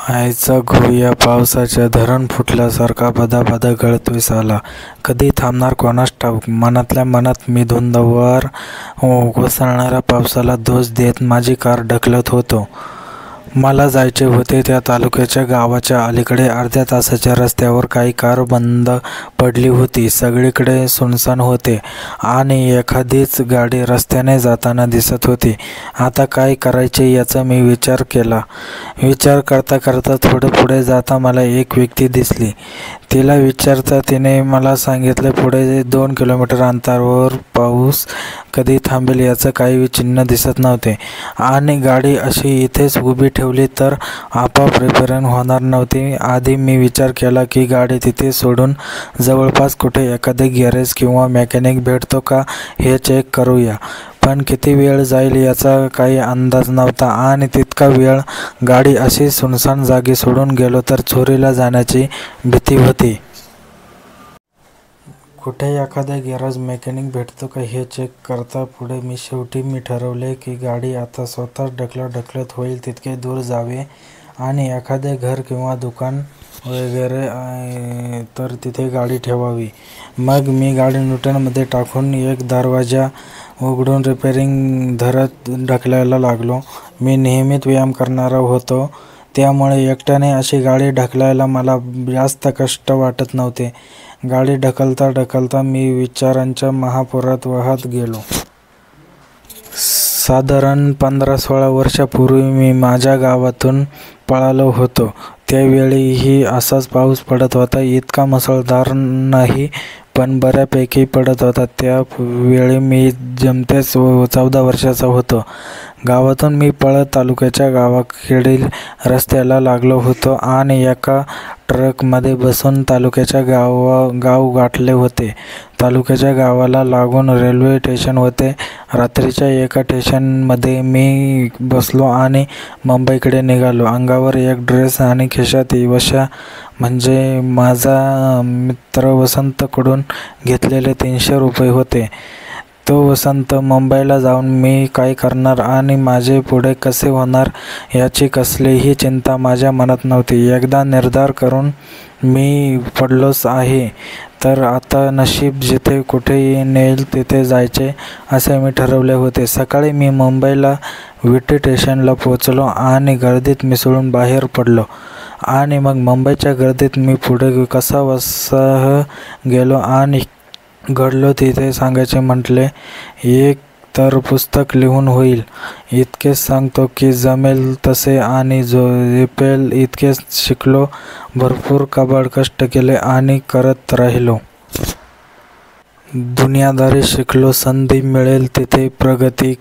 आईचा घो या पावसाच्या धरण फुटल्यासारखा बदाबदा गळतोय साला. कधी थांबणार कोणास ठाऊक. मनातल्या मनात मी धुंदावर कोसळणाऱ्या पावसाला दोष देत माझी कार ढकलत होतो. मला जायचे होते त्या तालुक्याच्या गावाच्या अलीकडे. अर्ध्या तासाच्या रस्त्यावर काही कार बंद पडली होती. सगळीकडे सुनसान होते आणि एखादीच गाडी रस्त्याने जाताना दिसत होती. आता काय करायचे याचा मी विचार केला. विचार करता करता थोडं पुढे जाता मला एक व्यक्ती दिसली. तिला विचारता तिने मला सांगितले पुढे 2 किलोमीटर अंतरावर पाऊस कधी थांबेल याचं काही चिन्ह दिसत नव्हते आणि गाडी अशी इथेच उभी ठेवली तर आपोआप रिपेअरिंग होणार नव्हती. आधी मी विचार केला की गाडी तिथे सोडून जवळपास कुठे एखादे गॅरेज किंवा मेकॅनिक भेटतो का हे चेक करूया. पण किती वेळ जाईल याचा काही अंदाज नव्हता आणि तितका वेळ गाडी अशी सुनसान जागी सोडून गेलो तर चोरीला जाण्याची भीती होती. कुठे एखादा गॅरेज मेकॅनिक भेटतो का हे चेक करता पुढे शेवटी मी ठरवले की गाडी आता स्वतःच ढकलत होईल तितके दूर जावे आणि एखादे घर किंवा दुकान वगैरे तर तिथे गाडी ठेवावी. मग मी गाडी न्यूट्रलमध्ये टाकून एक दरवाजा उघडून रिपेअरिंग धरत ढकलायला लागलो. मी नेहमीच व्यायाम करणारा होतो त्यामुळे एकट्याने अशी गाडी ढकलायला मला जास्त कष्ट वाटत नव्हते. गाडी ढकलता ढकलता मी विचारांच्या महापुरात वाहत गेलो. साधारण 15-16 वर्षापूर्वी मी माझ्या गावातून पळालो होतो. त्यावेळीही असाच पाऊस पडत होता. इतका मुसळधार नाही पण बऱ्यापैकी पडत होता. त्यावेळी मी जमतेच 14 वर्षाचा होतो. गावातून मी पळत तालुक्याच्या गावाकडील रस्त्याला लागलो होतो आणि एका ट्रकमध्ये बसून तालुक्याच्या गाव गाठले होते. तालुक्याच्या गावाला लागून रेल्वे स्टेशन होते. रात्रीच्या एका स्टेशनमध्ये मी बसलो आणि मुंबईकडे निघालो. अंगावर एक ड्रेस आणि खिशात वश्या म्हणजे माझा मित्र वसंतकडून घेतलेले 300 रुपये होते. तो वसंत मुंबईला जाऊन मी काय करणार आणि माझे पुढे कसे होणार याची कसलीही चिंता माझ्या मनात नव्हती. एकदा निर्धार करून मी पडलोच आहे तर आता नशीब जिथे कुठे नेईल तिथे जायचे असे मी ठरवले होते. सकाळी मी मुंबईला विटी स्टेशनला पोचलो आणि गर्दीत मिसळून बाहेर पडलो आणि मग मुंबईच्या गर्दीत मी पुढे कसाबसा गेलो आणि घडलो तिथे सांगायचे म्हटले एक तर पुस्तक लिहून होईल इतकेच सांगतो की जमेल तसे आणि झेपेल इतकेच शिकलो. भरपूर काबाड कष्ट केले आणि करत राहिलो. दुनियादारी शिकलो. संधी मिळेल तिथे प्रगती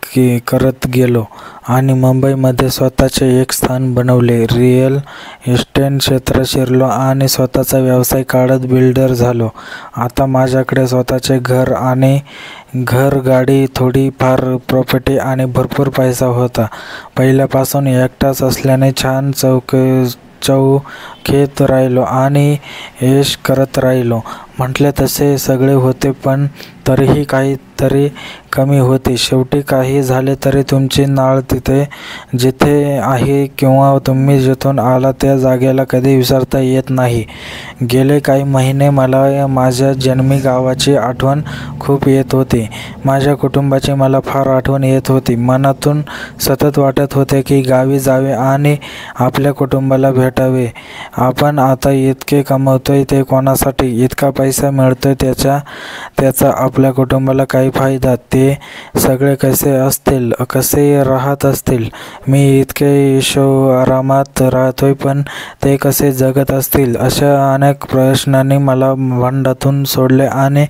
करत गेलो आणि मुंबईमध्ये स्वतःचे एक स्थान बनवले. रिअल इस्टेट क्षेत्रात शिरलो आणि स्वतःचा व्यवसाय काढत बिल्डर झालो. आता माझ्याकडे स्वतःचे घर आणि गाडी थोडी फार प्रॉपर्टी आणि भरपूर पैसा होता. पहिल्यापासून एकटाच असल्याने छान चौकीत राहिलो आणि ऐश करत राहिलो. म्हटले तसे सगळे होते पण तरीही काहीतरी कमी होती. शेवटी काही झाले तरी तुमची नाळ जिथे आहे किंवा तुम्ही जिथून आला त्या जागेला कधी विसरता येत नाही. गेले काही महिने मला माझ्या जन्मी गावाची आठवण खूप येत होती. माझ्या कुटुंबाची मला फार आठवण येत होती. मनातून सतत वाटत होते की गावी जावे आणि आपल्या कुटुंबाला भेटावे. आपण आता इतके कमवतोय ते कोणासाठी? इतका पैसा मिळतोय त्याचा आपल्या कुटुंबाला काही फायदा? ते सगळे कसे असतील? कसे राहत असतील? मी इतके ऐशोआरामात राहतोय पण ते कसे जगत असतील? अशा अनेक प्रश्नांनी मला भांडातून सोडले आणि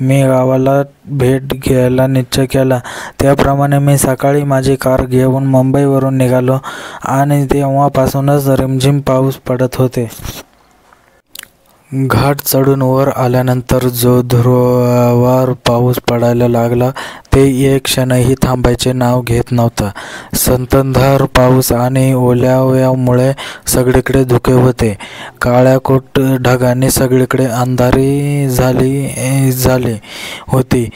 मी गावाला भेट घ्यायला निश्चय केला. त्याप्रमाणे मी सकाळी माझी कार घेऊन मुंबईवरून निघालो आणि तेव्हापासूनच रिमझिम पाऊस पडत होते. घाट चढून वर आल्यानंतर जो धुरळावर पाऊस पडायला लागला ते एक क्षणही थांबायचे नाव घेत नव्हता. संततधार पाऊस आणि ओल्याव्यामुळे सगळीकडे धुके होते. काळ्याकोट ढगांनी सगळीकडे अंधारी झाली होती.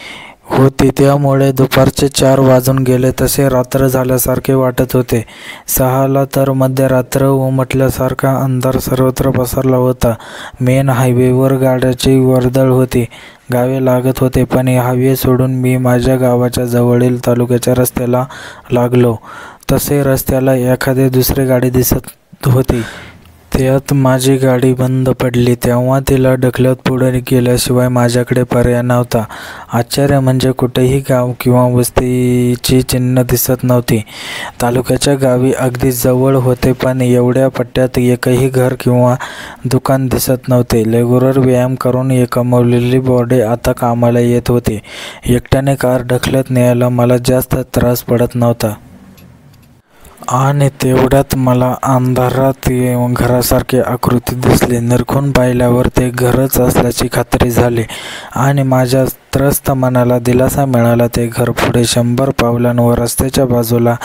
होती, त्यामुळे दुपारचे 4 वाजून गेले तसे रात्र झाल्यासारखे वाटत होते. 6ला तर मध्यरात्र उमटल्यासारखा अंधार सर्वत्र पसरला होता. मेन हायवेवर गाड्यांची वर्दळ होती. गावे लागत होते, पण हायवे सोडून मी माझ्या गावाच्या जवळील तालुक्याच्या रस्त्याला लागलो. तसे रस्त्याला एखादी दुसरी गाडी दिसत होती. त्यात माझी गाडी बंद पडली. तेव्हा तिला ढकलत पुढे गेल्याशिवाय माझ्याकडे पर्याय नव्हता. आश्चर्य म्हणजे कुठेही गाव किंवा वस्तीची चिन्ह दिसत नव्हती. तालुक्याच्या गावी अगदी जवळ होते, पण एवढ्या पट्ट्यात एकही घर किंवा दुकान दिसत नव्हते. रेग्युलर व्यायाम करून कमवलेली बॉडी आता कामाला येत होती. एकट्याने कार ढकलत न्यायला मला जास्त त्रास पडत नव्हता. आणि तेवढ्यात मला अंधारात घरासारखी आकृती दिसली. निरखून पाहिल्यावर ते घरच असल्याची खात्री झाली आणि माझ्या त्रस्त मनाला दिलासा मिळाला. ते घर पुढे 100 पावलांवर रस्त्याच्या बाजूला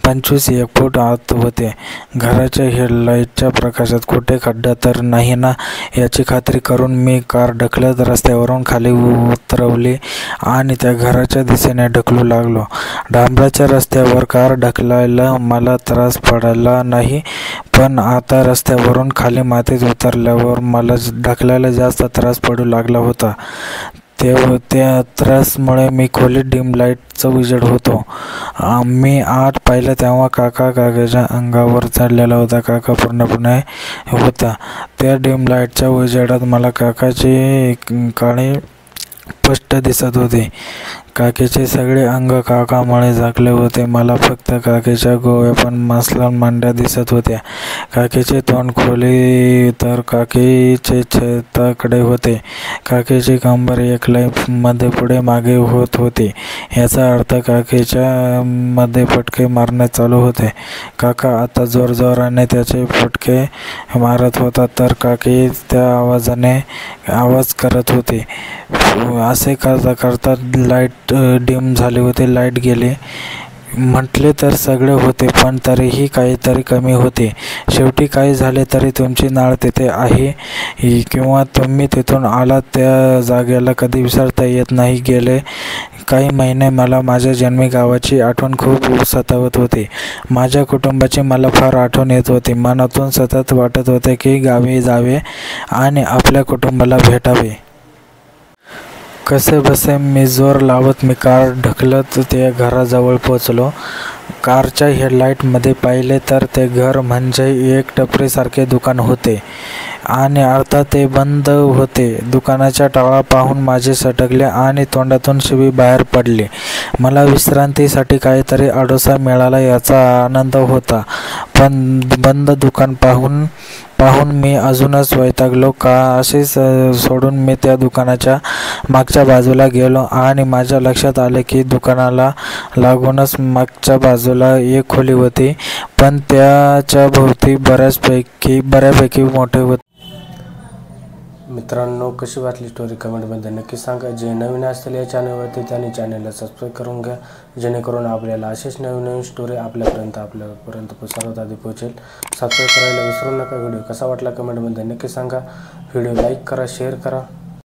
25-1 फूट आत होते. घराच्या हेडलाईटच्या प्रकाशात कुठे खड्डा तर नाही ना याची खात्री करून मी कार ढकलत रस्त्यावरून खाली उतरवली आणि त्या घराच्या दिशेने ढकलू लागलो. डांबराच्या रस्त्यावर कार ढकलायला मला त्रास पडला नाही, पण आता रस्त्यावरून खाली मातीत उतरल्यावर मला ढकलायला जास्त त्रास पडू लागला होता. त्या त्रासमुळे मी खोलीत डिम लाईटचा उजेड होतो. मी आत पाहिलं तेव्हा काकाच्या अंगावर चढलेला होता. काका पूर्णपणे होता. त्या डिम लाईटच्या उजेडात मला काकाचे काळे स्पष्ट दिसत होते. काकेचे सगळे अंग काकामुळे झाकले होते. मला फक्त काकेच्या गोव्या पण मसलन मांड्या दिसत होत्या. काकेचे तोंड खोली तर काकेचे छेताकडे होते. काकेची कंबर एक मध्ये पुढे मागे होत होती. याचा अर्थ काकेच्या मध्ये फटके मारणे चालू होते. काका आता जोरजोराने त्याचे फटके मारत होता, तर काके त्या आवाजाने आवाज करत होते. असे करता करता लाईट डिम झाले होते. लाईट गेले म्हटले तर सगळे होते, पण तरीही काहीतरी कमी होते. शेवटी काही झाले तरी तुमची नाळ तिथे आहे किंवा तुम्ही तिथून आलात त्या जागेला कधी विसरता येत नाही. गेले काही महिने मला माझ्या जन्मी गावाची आठवण खूप सतावत होती. माझ्या कुटुंबाची मला फार आठवण येत होती. मनातून सतत वाटत होते की गावी जावे आणि आपल्या कुटुंबाला भेटावे. कसेबसे मी जोर लावत मी कार ढकलत त्या घराजवळ पोचलो. कारच्या हेडलाईटमध्ये पाहिले तर ते घर म्हणजे एक टपरीसारखे दुकान होते आणि अर्थात ते बंद होते. दुकानाच्या टाळा पाहून माझे सटकले आणि तोंडातून शिवी बाहेर पडली. मला विश्रांतीसाठी काहीतरी आडोसा मिळाला याचा आनंद होता, पण बंद दुकान पाहून मी अजूनच वैतागलो. असेच सोडून मी त्या दुकानाच्या मागच्या बाजूला गेलो आणि माझ्या लक्षात आले की दुकानाला लागूनच मागच्या बाजूला एक खोली होती, पण त्याच्या भोवती बऱ्यापैकी मोठे होते. मित्रांनो, कशी वाटली स्टोरी कमेंटमध्ये नक्की सांगा. जे नवीन असतील या चॅनलवरती त्यांनी चॅनलला सबस्क्राईब करून घ्या, जेणेकरून आपल्याला असेच नवीन स्टोरी आपल्यापर्यंत सर्वात आधी पोहोचेल. सबस्क्राईब करायला विसरू नका. व्हिडिओ कसा वाटला कमेंटमध्ये नक्की सांगा. व्हिडिओ लाईक करा, शेअर करा.